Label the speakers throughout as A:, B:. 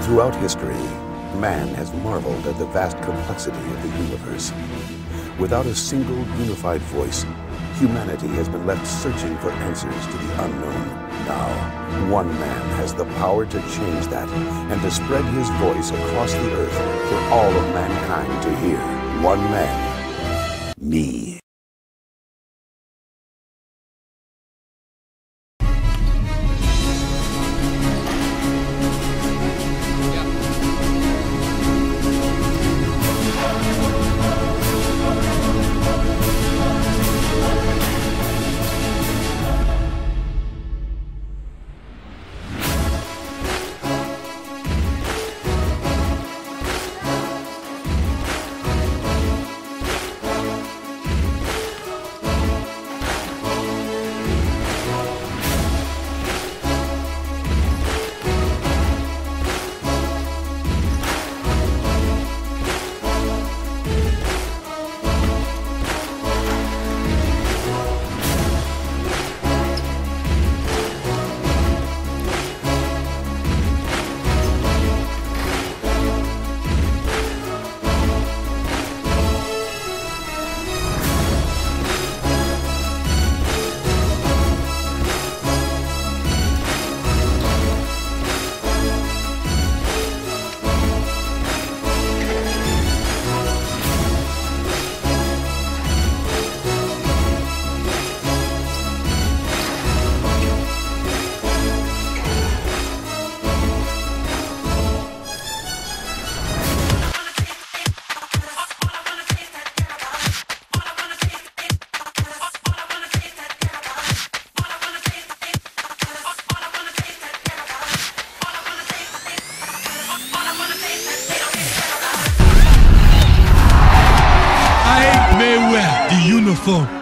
A: Throughout history, man has marveled at the vast complexity of the universe. Without a single unified voice, humanity has been left searching for answers to the unknown. Now, one man has the power to change that and to spread his voice across the earth for all of mankind to hear. One man, me.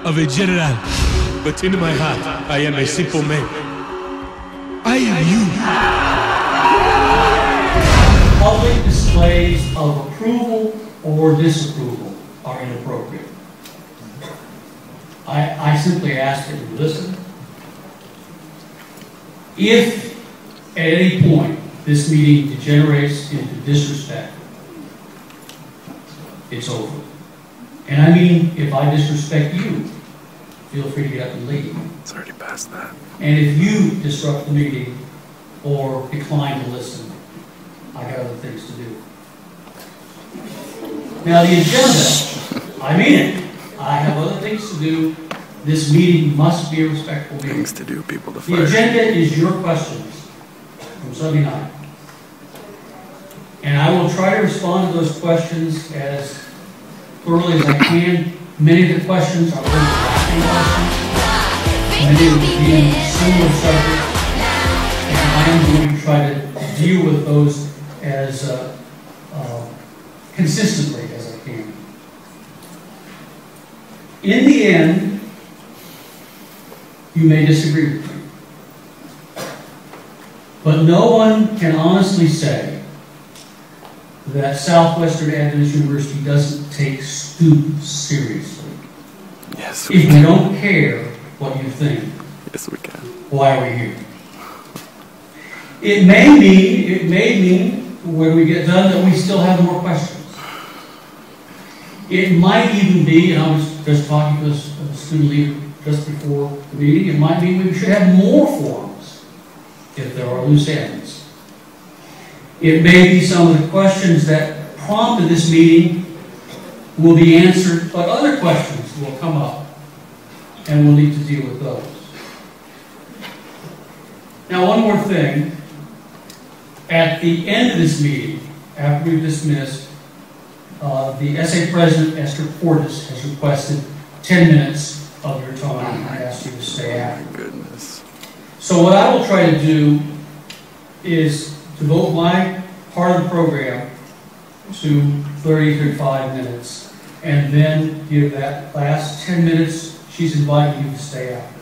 B: Of a general, but in my heart, I am a simple man. I am you.
C: Public displays of approval or disapproval are inappropriate. I simply ask that you listen. If at any point this meeting degenerates into disrespect, it's over. And I mean, if I disrespect you, feel free to get up and leave.
A: It's already past that.
C: And if you disrupt the meeting or decline to listen, I got other things to do. Now the agenda, I mean it. I have other things to do. This meeting must be a respectful meeting.
A: Things to do, people to fire.
C: The agenda is your questions from Sunday night. And I will try to respond to those questions as thoroughly as I can. Many of the questions are overlapping questions. Many of them being similar subjects. And I am going to try to deal with those as consistently as I can. In the end, you may disagree with me. But no one can honestly say that Southwestern Adventist University doesn't take students seriously.
A: Yes,
C: if we don't care what you think,
A: yes, we can.
C: Why are we here? It may mean when we get done that we still have more questions. It might even be, and I was just talking to a student leader just before the meeting, it might be we should have more forums if there are loose ends. It may be some of the questions that prompted this meeting will be answered, but other questions will come up, and we'll need to deal with those. Now, one more thing. At the end of this meeting, after we've dismissed, the SA President, Esther Portis, has requested 10 minutes of your time. I ask you to stay after.
A: Oh my goodness.
C: So what I will try to do is devote my part of the program to 30-35 minutes, and then give that last 10 minutes, she's inviting you to stay after.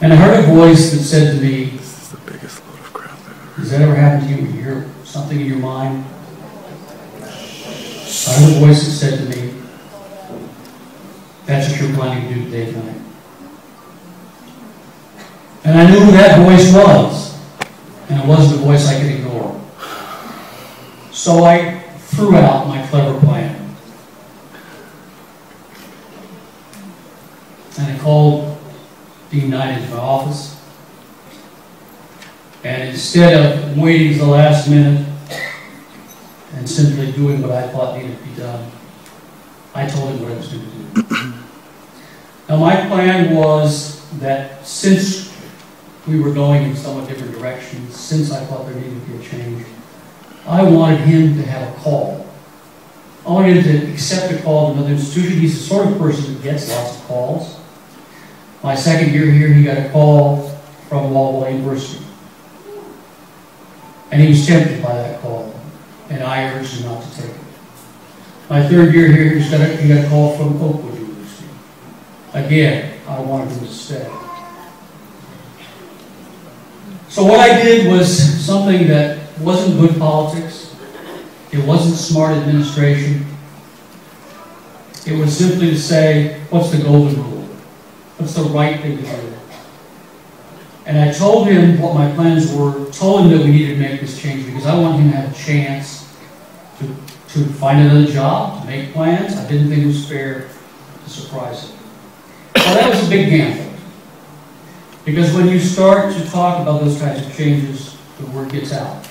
C: And I heard a voice that said to me,
D: This is the biggest load of crap I've ever
C: does that ever happen to you when you hear something in your mind? I heard a voice that said to me, that's what you're planning to do today tonight. And I knew who that voice was, and it wasn't a voice I could ignore. So I threw out my clever plan. And I called Dean Knight into my office. And instead of waiting to the last minute and simply doing what I thought needed to be done, I told him what I was going to do. Now my plan was that since we were going in somewhat different directions, since I thought there needed to be a change, I wanted him to have a call. I wanted him to accept a call to another institution. He's the sort of person that gets lots of calls. My second year here, he got a call from Walpole University. And he was tempted by that call, and I urged him not to take it. My third year here, he got a call from Oakwood University. Again, I wanted him to stay. So what I did was something that wasn't good politics. It wasn't smart administration. It was simply to say, what's the golden rule? What's the right thing to do? And I told him what my plans were, told him that we needed to make this change because I wanted him to have a chance to find another job, to make plans. I didn't think it was fair to surprise him. Well, that was a big gamble. Because when you start to talk about those kinds of changes, the word gets out.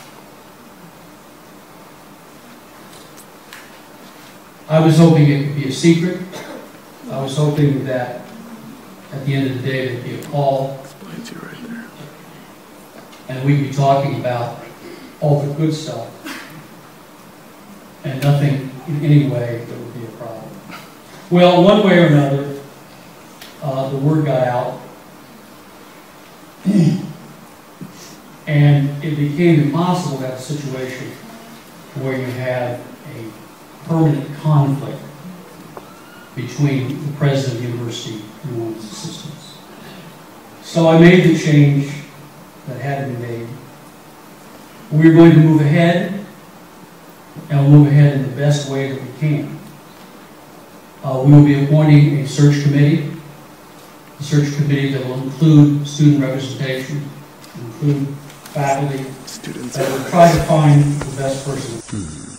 C: I was hoping it would be a secret. I was hoping that at the end of the day there'd be a call.
D: Explains you right there.
C: And we'd be talking about all the good stuff. And nothing in any way that would be a problem. Well, one way or another, the word got out. And it became impossible to have a situation where you have a permanent conflict between the president of the university and one of his assistants. So I made the change that had to be made. We're going to move ahead, and we'll move ahead in the best way that we can. We will be appointing a search committee that will include student representation, include faculty, that will try to find the best person.